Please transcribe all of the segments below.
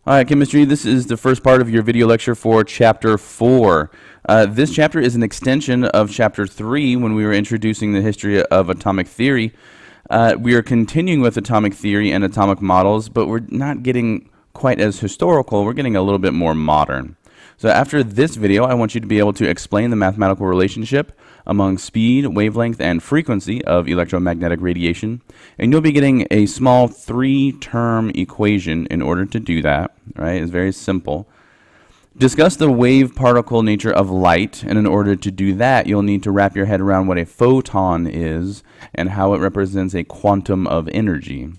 All right, chemistry, this is the first part of your video lecture for Chapter 4. This chapter is an extension of Chapter 3 when we were introducing the history of atomic theory. We are continuing with atomic theory and atomic models, but we're not getting quite as historical. We're getting a little bit more modern. So after this video, I want you to be able to explain the mathematical relationship among speed, wavelength, and frequency of electromagnetic radiation. And you'll be getting a small 3-term equation in order to do that, right? It's very simple. Discuss the wave-particle nature of light, and in order to do that, you'll need to wrap your head around what a photon is and how it represents a quantum of energy.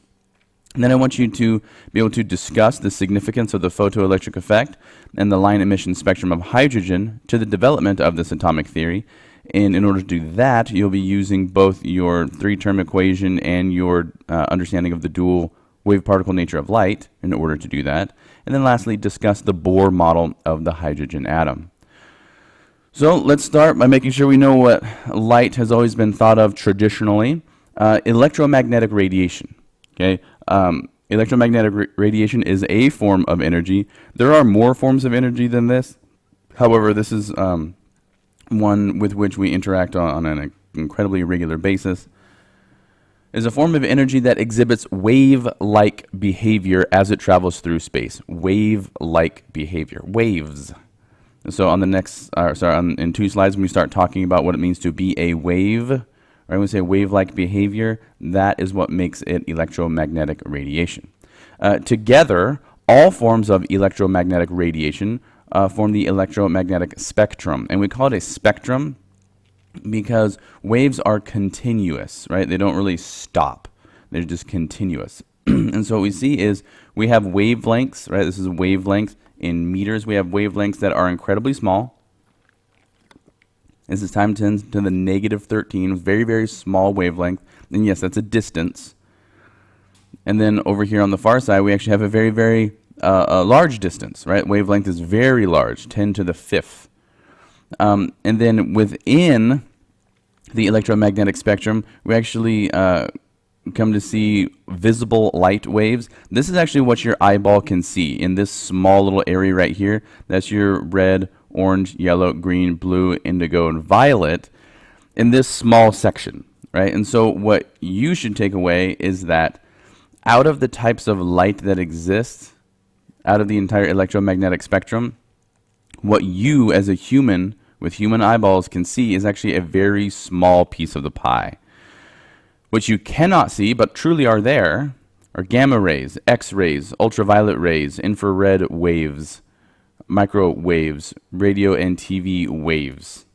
And then I want you to be able to discuss the significance of the photoelectric effect and the line-emission spectrum of hydrogen to the development of this atomic theory. And in order to do that, you'll be using both your 3-term equation and your understanding of the dual wave-particle nature of light in order to do that. And then lastly, discuss the Bohr model of the hydrogen atom. So let's start by making sure we know what light has always been thought of traditionally. Electromagnetic radiation. Okay. Electromagnetic radiation is a form of energy. There are more forms of energy than this. However, this is one with which we interact on an incredibly regular basis. Is a form of energy that exhibits wave-like behavior as it travels through space. Wave-like behavior. Waves. So on the next, in 2 slides, when we start talking about what it means to be a wave, right, when we say wave-like behavior, that is what makes it electromagnetic radiation. Together, all forms of electromagnetic radiation form the electromagnetic spectrum. And we call it a spectrum because waves are continuous, right? They don't really stop. They're just continuous. And so what we see is we have wavelengths, right? This is a wavelength in meters. We have wavelengths that are incredibly small. This is time 10 to the negative 13, very, very small wavelength. And yes, that's a distance. And then over here on the far side, we actually have a very, very large distance, right? Wavelength is very large, 10 to the 5th. And then within the electromagnetic spectrum, we actually come to see visible light waves. This is actually what your eyeball can see in this small little area right here. That's your red, orange, yellow, green, blue, indigo, and violet in this small section, right? And so what you should take away is that out of the types of light that exist, out of the entire electromagnetic spectrum, what you as a human with human eyeballs can see is actually a very small piece of the pie. What you cannot see, but truly are there, are gamma rays, X-rays, ultraviolet rays, infrared waves, microwaves, radio and TV waves.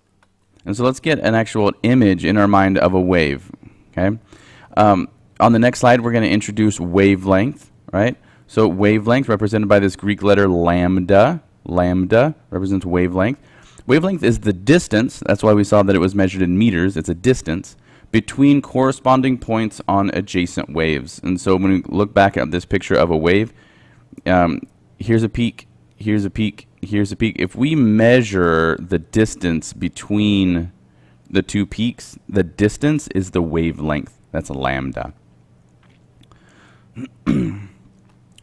And so let's get an actual image in our mind of a wave. Okay. On the next slide, we're going to introduce wavelength, right? So wavelength represented by this Greek letter lambda. Lambda represents wavelength. Wavelength is the distance, that's why we saw that it was measured in meters, it's a distance, between corresponding points on adjacent waves. And so when we look back at this picture of a wave, here's a peak, here's a peak, here's a peak. If we measure the distance between the 2 peaks, the distance is the wavelength. That's a lambda.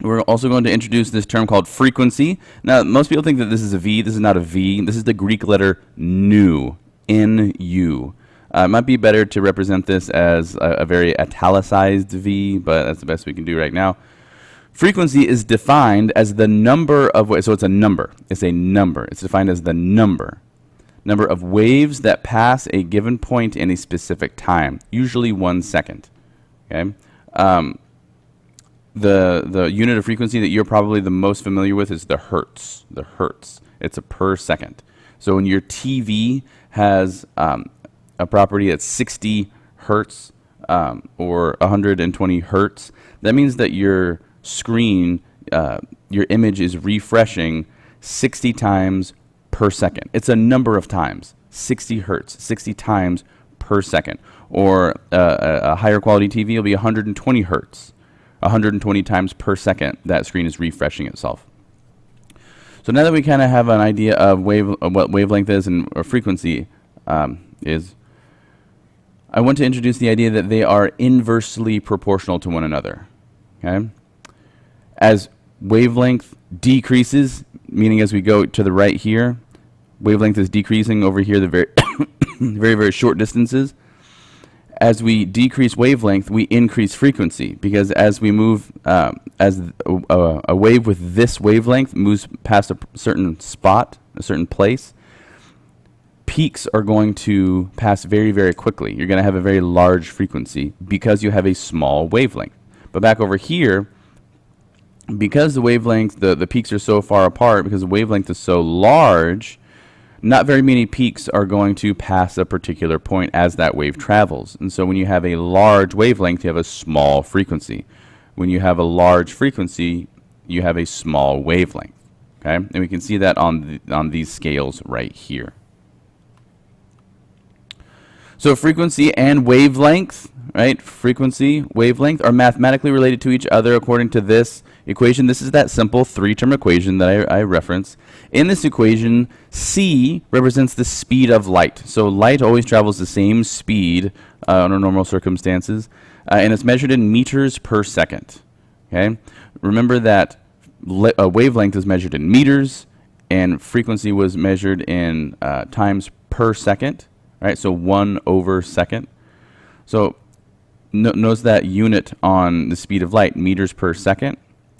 We're also going to introduce this term called frequency. Now, most people think that this is a V. This is not a V. This is the Greek letter nu, N-U. It might be better to represent this as a very italicized V, but that's the best we can do right now. Frequency is defined as the number of waves. So it's a number. It's a number. It's defined as the number of waves that pass a given point in a specific time, usually 1 second. Okay. The unit of frequency that you're probably the most familiar with is the hertz. The hertz. It's a per second. So when your TV has a property at 60 hertz or 120 hertz, that means that your screen, your image is refreshing 60 times per second. It's a number of times, 60 hertz, 60 times per second. Or a higher quality TV will be 120 hertz. 120 times per second that screen is refreshing itself. So now that we kind of have an idea of what wavelength is and frequency is, I want to introduce the idea that they are inversely proportional to one another. Okay? As wavelength decreases, meaning as we go to the right here, wavelength is decreasing over here, the very, very short distances. As we decrease wavelength, we increase frequency, because as we move, as a wave with this wavelength moves past a certain spot, a certain place, peaks are going to pass very quickly. You're going to have a very large frequency because you have a small wavelength. But back over here, because the wavelength, the peaks are so far apart, because the wavelength is so large, not very many peaks are going to pass a particular point as that wave travels. And so when you have a large wavelength, you have a small frequency. When you have a large frequency, you have a small wavelength. Okay? And we can see that on these scales right here. So frequency and wavelength, right? Frequency, wavelength are mathematically related to each other according to this equation. This is that simple three-term equation that I referenced. In this equation, C represents the speed of light. So light always travels the same speed under normal circumstances, and it's measured in meters per second. Okay? Remember that wavelength is measured in meters, and frequency was measured in times per second. Right, so 1/second. So notice that unit on the speed of light, meters per second.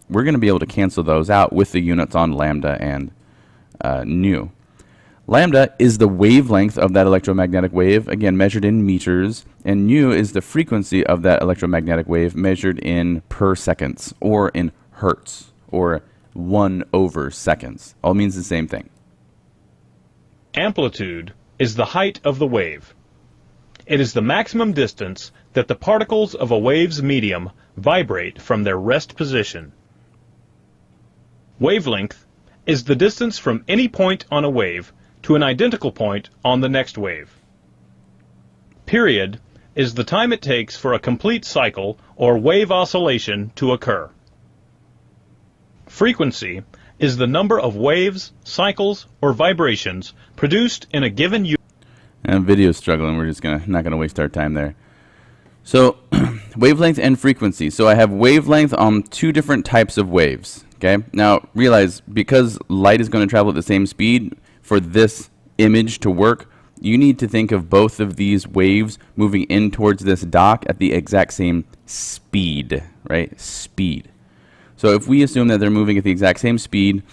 We're going to be able to cancel those out with the units on lambda and nu. Lambda is the wavelength of that electromagnetic wave, again measured in meters, and nu is the frequency of that electromagnetic wave measured in per seconds, or in hertz, or 1/seconds. All means the same thing. Amplitude is the height of the wave. It is the maximum distance that the particles of a wave's medium vibrate from their rest position. Wavelength is the distance from any point on a wave to an identical point on the next wave. Period is the time it takes for a complete cycle or wave oscillation to occur. Frequency is the number of waves, cycles, or vibrations produced in a given unit. And video's struggling. We're just not gonna waste our time there. So wavelength and frequency. So I have wavelength on two different types of waves. Okay. Now realize, because light is going to travel at the same speed, for this image to work, you need to think of both of these waves moving in towards this dock at the exact same speed, right? Speed. So if we assume that they're moving at the exact same speed,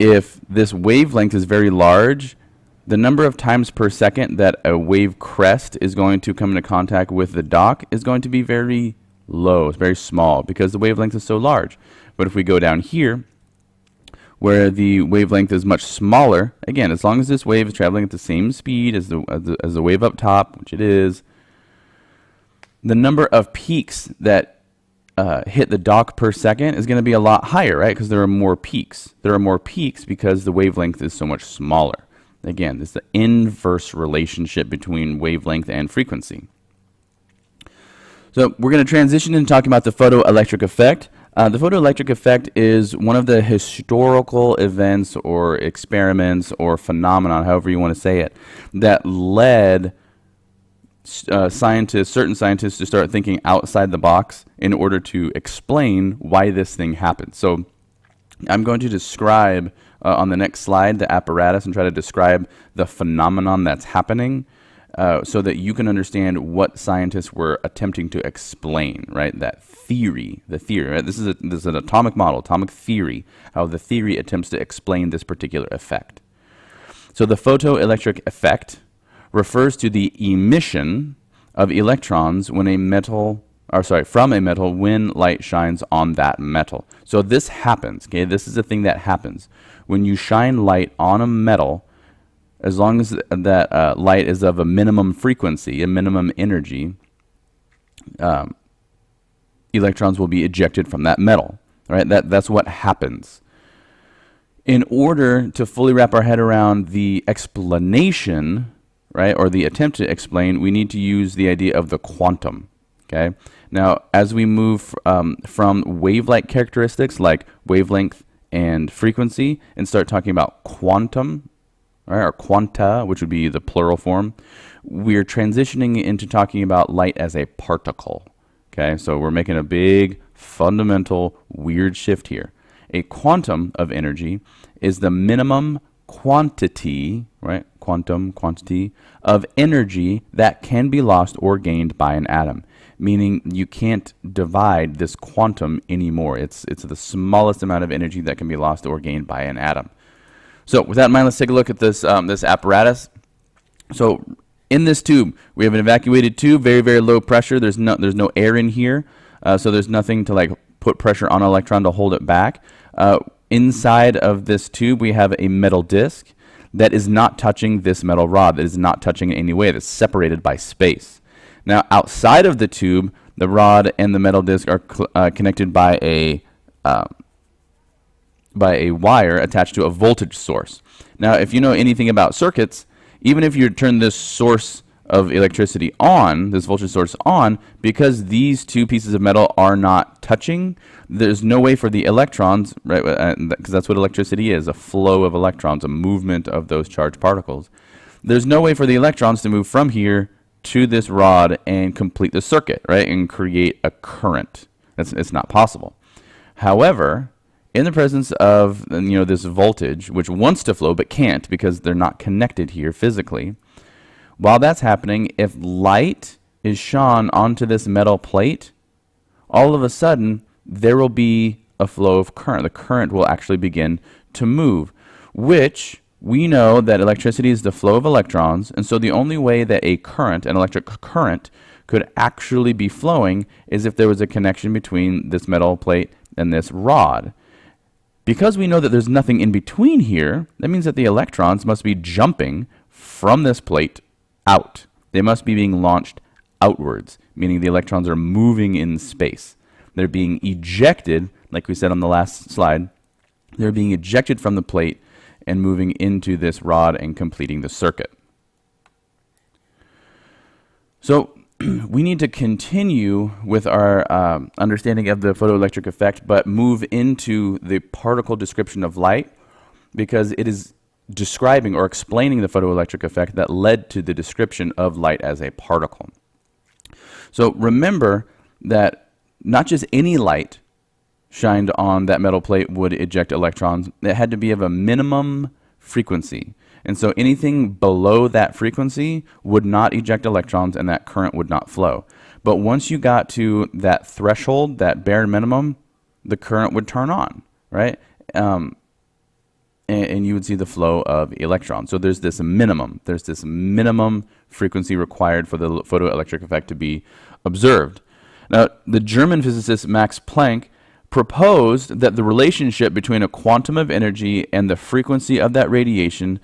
if this wavelength is very large, the number of times per second that a wave crest is going to come into contact with the dock is going to be very low, it's very small, because the wavelength is so large. But if we go down here, where the wavelength is much smaller, again, as long as this wave is traveling at the same speed as the wave up top, which it is, the number of peaks that hit the dock per second is going to be a lot higher, right? Because there are more peaks. There are more peaks because the wavelength is so much smaller. Again, this is the inverse relationship between wavelength and frequency. So we're going to transition into talking about the photoelectric effect. The photoelectric effect is one of the historical events or experiments or phenomenon, however you want to say it, that led certain scientists to start thinking outside the box in order to explain why this thing happened. So I'm going to describe on the next slide the apparatus and try to describe the phenomenon that's happening so that you can understand what scientists were attempting to explain, right? That theory, the theory, right? This is an atomic model, atomic theory, how the theory attempts to explain this particular effect. So the photoelectric effect refers to the emission of electrons when from a metal when light shines on that metal. So this happens, okay? This is a thing that happens. When you shine light on a metal, as long as that light is of a minimum frequency, a minimum energy, electrons will be ejected from that metal, right? That's what happens. In order to fully wrap our head around the explanation, right, or the attempt to explain, we need to use the idea of the quantum, okay? Now, as we move from wave-like characteristics like wavelength and frequency and start talking about quantum, right, or quanta, which would be the plural form, we're transitioning into talking about light as a particle, okay? So we're making a big, fundamental, weird shift here. A quantum of energy is the minimum quantity, right? Quantity of energy that can be lost or gained by an atom. Meaning you can't divide this quantum anymore. It's the smallest amount of energy that can be lost or gained by an atom. So with that in mind, let's take a look at this this apparatus. So in this tube, we have an evacuated tube, very, very low pressure. There's no air in here, so there's nothing to like put pressure on an electron to hold it back. Inside of this tube, we have a metal disc that is not touching this metal rod, that is not touching in any way, that's separated by space. Now, outside of the tube, the rod and the metal disc are connected by a wire attached to a voltage source. Now, if you know anything about circuits, even if you turn this source of electricity on, this voltage source on, because these two pieces of metal are not touching, there's no way for the electrons, right, because that's what electricity is, a flow of electrons, a movement of those charged particles. There's no way for the electrons to move from here to this rod and complete the circuit, right, and create a current. It's not possible. However, in the presence of this voltage, which wants to flow but can't because they're not connected here physically, while that's happening, if light is shone onto this metal plate, all of a sudden there will be a flow of current. The current will actually begin to move, which we know that electricity is the flow of electrons, and so the only way that a current, an electric current, could actually be flowing is if there was a connection between this metal plate and this rod. Because we know that there's nothing in between here, that means that the electrons must be jumping from this plate out. They must be being launched outwards, meaning the electrons are moving in space. They're being ejected, like we said on the last slide, they're being ejected from the plate and moving into this rod and completing the circuit. So we need to continue with our understanding of the photoelectric effect, but move into the particle description of light, because it is describing or explaining the photoelectric effect that led to the description of light as a particle. So remember that not just any light shined on that metal plate would eject electrons. It had to be of a minimum frequency. And so anything below that frequency would not eject electrons and that current would not flow. But once you got to that threshold, that bare minimum, the current would turn on, right? And you would see the flow of electrons. So there's this minimum frequency required for the photoelectric effect to be observed. Now, the German physicist Max Planck proposed that the relationship between a quantum of energy and the frequency of that radiation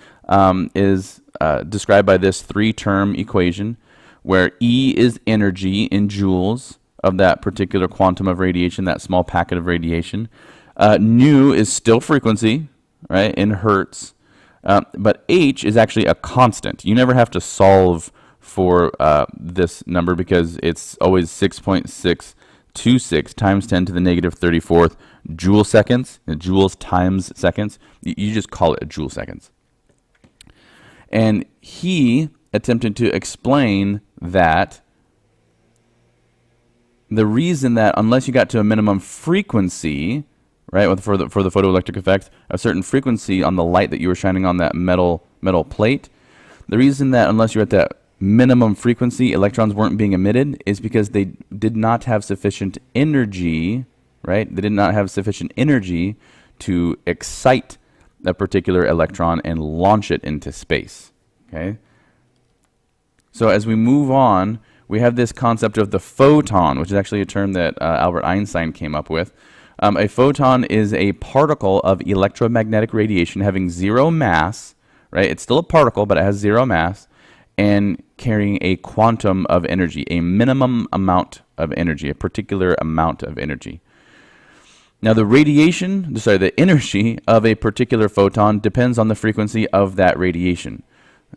is described by this three-term equation, where E is energy in joules of that particular quantum of radiation, that small packet of radiation. Nu is still frequency, right, in hertz, but H is actually a constant. You never have to solve for this number because it's always 6.626 times 10 to the negative 34th joule seconds, joules times seconds. You just call it a joule seconds. And he attempted to explain that the reason that unless you got to a minimum frequency, right, for the photoelectric effect, a certain frequency on the light that you were shining on that metal plate, the reason that unless you're at that minimum frequency, electrons weren't being emitted is because they did not have sufficient energy, right? They did not have sufficient energy to excite a particular electron and launch it into space, okay? So as we move on, we have this concept of the photon, which is actually a term that Albert Einstein came up with. A photon is a particle of electromagnetic radiation having zero mass, right? It's still a particle, but it has zero mass, and carrying a quantum of energy, a minimum amount of energy, a particular amount of energy. Now the energy of a particular photon depends on the frequency of that radiation.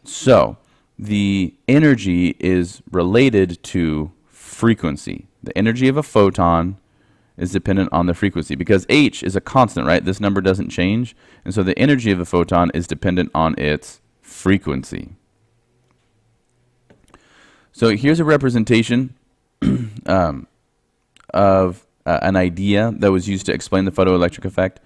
So the energy is related to frequency. The energy of a photon is dependent on the frequency because H is a constant, right? This number doesn't change. And so the energy of a photon is dependent on its frequency. So here's a representation of an idea that was used to explain the photoelectric effect.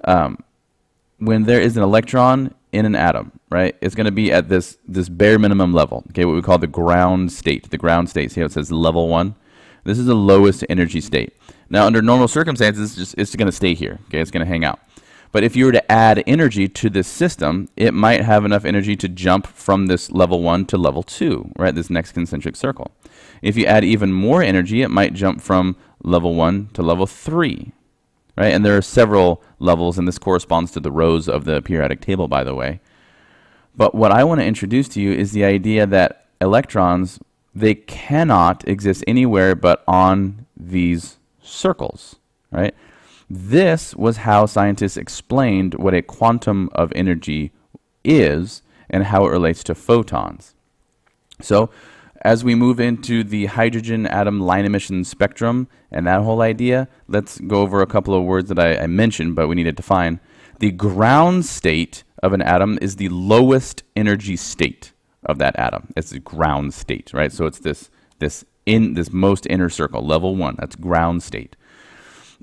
when there is an electron in an atom, right, it's going to be at this bare minimum level, okay, what we call the ground state. The ground state, see how it says level 1? This is the lowest energy state. Now, under normal circumstances, it's going to stay here, okay, it's going to hang out. But if you were to add energy to this system, it might have enough energy to jump from this level 1 to level 2, right, this next concentric circle. If you add even more energy, it might jump from level 1 to level 3, right? And there are several levels, and this corresponds to the rows of the periodic table, by the way. But what I want to introduce to you is the idea that electrons, they cannot exist anywhere but on these circles, right? This was how scientists explained what a quantum of energy is and how it relates to photons. So, as we move into the hydrogen-atom line-emission spectrum and that whole idea, let's go over a couple of words that I mentioned, but we need to define. The ground state of an atom is the lowest energy state of that atom. It's the ground state, right? So it's this most inner circle, level 1. That's ground state.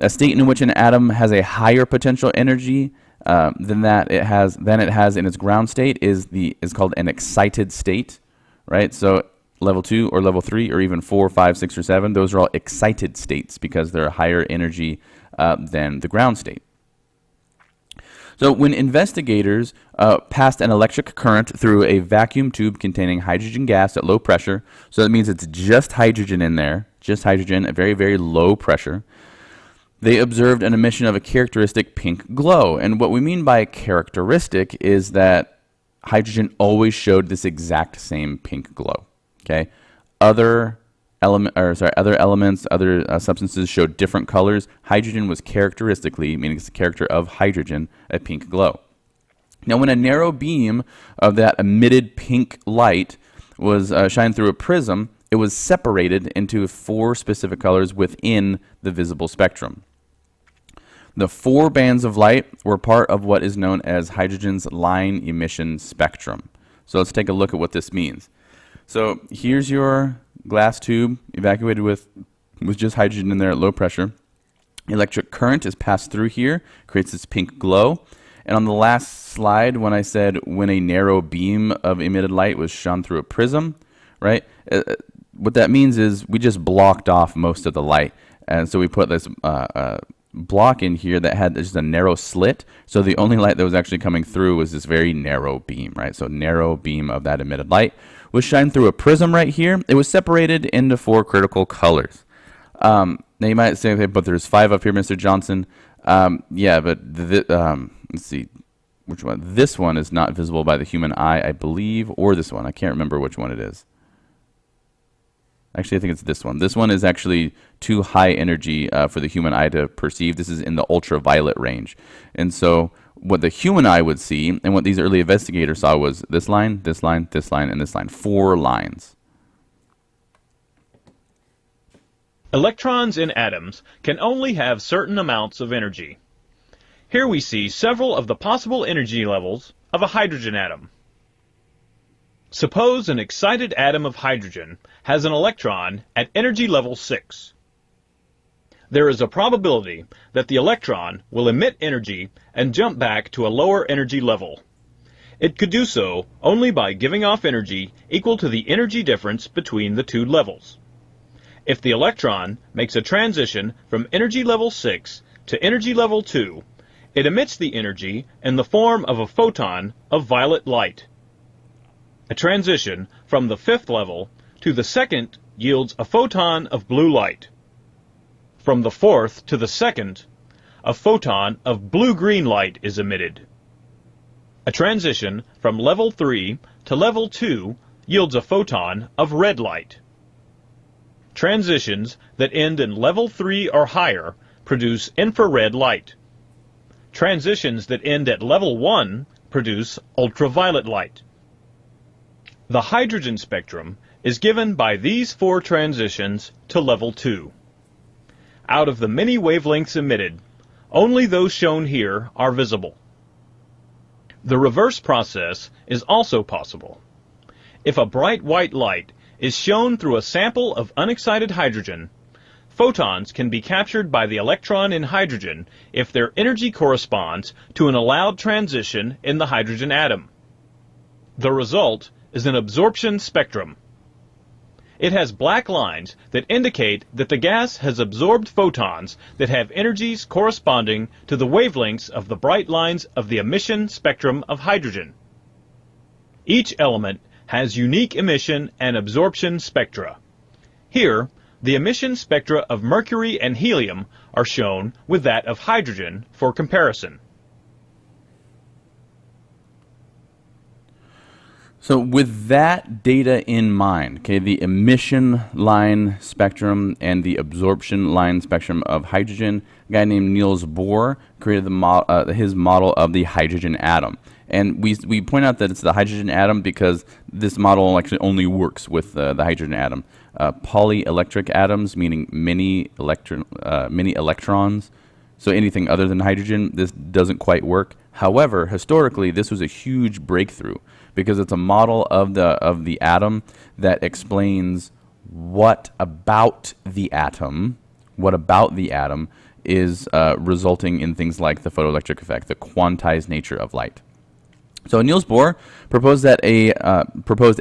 A state in which an atom has a higher potential energy than it has in its ground state is called an excited state, right? So level 2 or level 3 or even 4, 5, 6, or 7, those are all excited states because they're a higher energy than the ground state. So when investigators passed an electric current through a vacuum tube containing hydrogen gas at low pressure, so that means it's just hydrogen in there, just hydrogen at very, very low pressure, they observed an emission of a characteristic pink glow. And what we mean by characteristic is that hydrogen always showed this exact same pink glow. Okay, other elements, other substances showed different colors. Hydrogen was characteristically, meaning it's the character of hydrogen, a pink glow. Now, when a narrow beam of that emitted pink light was shined through a prism, it was separated into 4 specific colors within the visible spectrum. The 4 bands of light were part of what is known as hydrogen's line-emission spectrum. So let's take a look at what this means. So here's your glass tube evacuated with just hydrogen in there at low pressure. Electric current is passed through here, creates this pink glow. And on the last slide, when I said when a narrow beam of emitted light was shone through a prism, right? What that means is we just blocked off most of the light. And so we put this block in here that had just a narrow slit. So the only light that was actually coming through was this very narrow beam, right? So narrow beam of that emitted light was shined through a prism right here. It was separated into 4 critical colors. Now you might say, okay, but there's 5 up here, Mr. Johnson. Yeah, but let's see, which one? This one is not visible by the human eye, I believe, or this one. I can't remember which one it is. Actually, I think it's this one. This one is actually too high energy for the human eye to perceive. This is in the ultraviolet range. And so what the human eye would see and what these early investigators saw was this line, this line, this line, and this line. 4 lines. Electrons in atoms can only have certain amounts of energy. Here we see several of the possible energy levels of a hydrogen atom. Suppose an excited atom of hydrogen has an electron at energy level 6. There is a probability that the electron will emit energy and jump back to a lower energy level. It could do so only by giving off energy equal to the energy difference between the 2 levels. If the electron makes a transition from energy level 6 to energy level 2, it emits the energy in the form of a photon of violet light. A transition from the 5th level to the 2nd yields a photon of blue light. From the 4th to the 2nd, a photon of blue-green light is emitted. A transition from level 3 to level 2 yields a photon of red light. Transitions that end in level 3 or higher produce infrared light. Transitions that end at level 1 produce ultraviolet light. The hydrogen spectrum is given by these 4 transitions to level 2. Out of the many wavelengths emitted, only those shown here are visible. The reverse process is also possible. If a bright white light is shown through a sample of unexcited hydrogen, photons can be captured by the electron in hydrogen if their energy corresponds to an allowed transition in the hydrogen atom. The result is an absorption spectrum. It has black lines that indicate that the gas has absorbed photons that have energies corresponding to the wavelengths of the bright lines of the emission spectrum of hydrogen. Each element has unique emission and absorption spectra. Here, the emission spectra of mercury and helium are shown with that of hydrogen for comparison. So with that data in mind, okay, the emission line spectrum and the absorption line spectrum of hydrogen, a guy named Niels Bohr created his model of the hydrogen atom. And we point out that it's the hydrogen atom because this model actually only works with the hydrogen atom. Polyelectric atoms, meaning many electrons, so anything other than hydrogen, this doesn't quite work. However, historically, this was a huge breakthrough because it's a model of the atom that explains what about the atom is resulting in things like the photoelectric effect, the quantized nature of light. So Niels Bohr proposed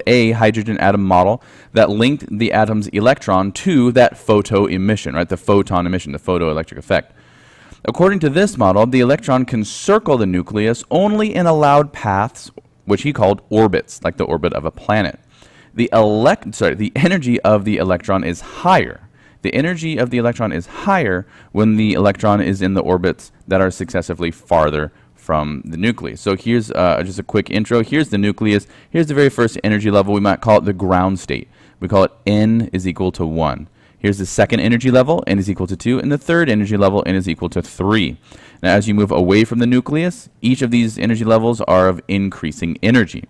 a hydrogen atom model that linked the atom's electron to that photo emission, right? The photon emission, the photoelectric effect. According to this model, the electron can circle the nucleus only in allowed paths, which he called orbits, like the orbit of a planet. The energy of the electron is higher. The energy of the electron is higher when the electron is in the orbits that are successively farther from the nucleus. So here's just a quick intro. Here's the nucleus. Here's the very first energy level. We might call it the ground state. We call it N is equal to 1. Here's the second energy level, N is equal to 2, and the third energy level, N is equal to 3. Now, as you move away from the nucleus, each of these energy levels are of increasing energy.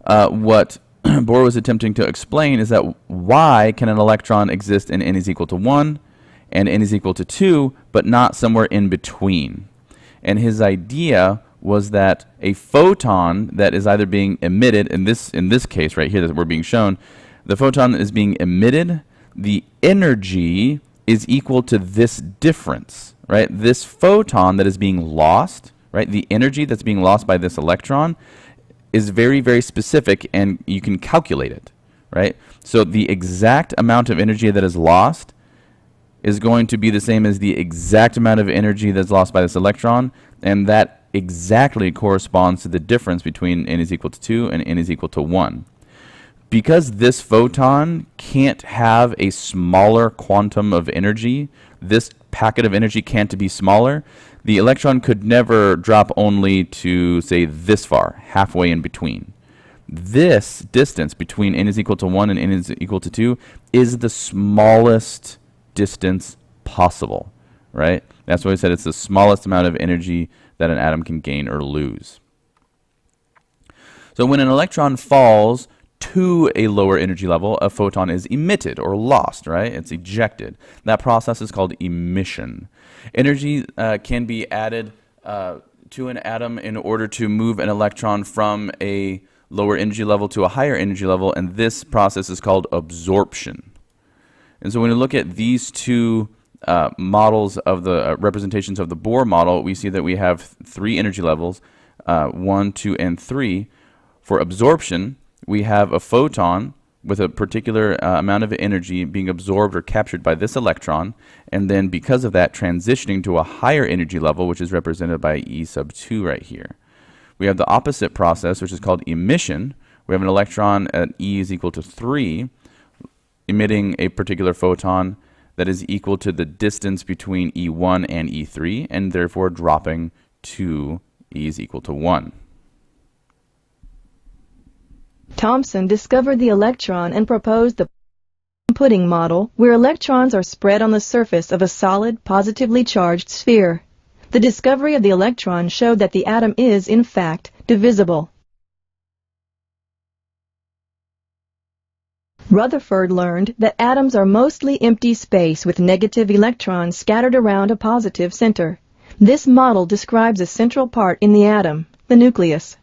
What Bohr was attempting to explain is that why can an electron exist in N is equal to 1 and N is equal to 2, but not somewhere in between? And his idea was that a photon that is either being emitted, in this case right here that we're being shown, the photon is being emitted, the energy is equal to this difference, right? This photon that is being lost, right? The energy that's being lost by this electron is very, very specific, and you can calculate it, right? So the exact amount of energy that is lost is going to be the same as the exact amount of energy that's lost by this electron, and that exactly corresponds to the difference between N is equal to 2 and N is equal to 1. Because this photon can't have a smaller quantum of energy, this packet of energy can't be smaller, the electron could never drop only to, say, this far, halfway in between. This distance between N is equal to 1 and N is equal to 2 is the smallest distance possible, right? That's why I said it's the smallest amount of energy that an atom can gain or lose. So when an electron falls to a lower energy level, a photon is emitted or lost, right? It's ejected. That process is called emission. Energy can be added to an atom in order to move an electron from a lower energy level to a higher energy level, and this process is called absorption. And so when we look at these two models of the representations of the Bohr model, we see that we have 3 energy levels, 1, 2, and 3. For absorption, we have a photon with a particular amount of energy being absorbed or captured by this electron, and then because of that transitioning to a higher energy level, which is represented by E sub 2 right here. We have the opposite process, which is called emission. We have an electron at E is equal to 3, emitting a particular photon that is equal to the distance between E1 and E3, and therefore dropping to E is equal to 1. Thomson discovered the electron and proposed the pudding model, where electrons are spread on the surface of a solid, positively charged sphere. The discovery of the electron showed that the atom is, in fact, divisible. Rutherford learned that atoms are mostly empty space with negative electrons scattered around a positive center. This model describes a central part in the atom, the nucleus.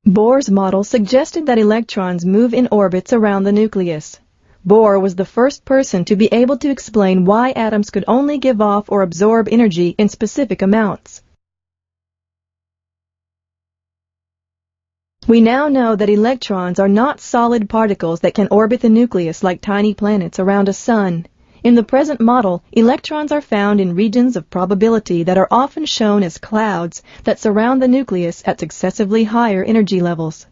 Bohr's model suggested that electrons move in orbits around the nucleus. Bohr was the first person to be able to explain why atoms could only give off or absorb energy in specific amounts. We now know that electrons are not solid particles that can orbit the nucleus like tiny planets around a sun. In the present model, electrons are found in regions of probability that are often shown as clouds that surround the nucleus at successively higher energy levels.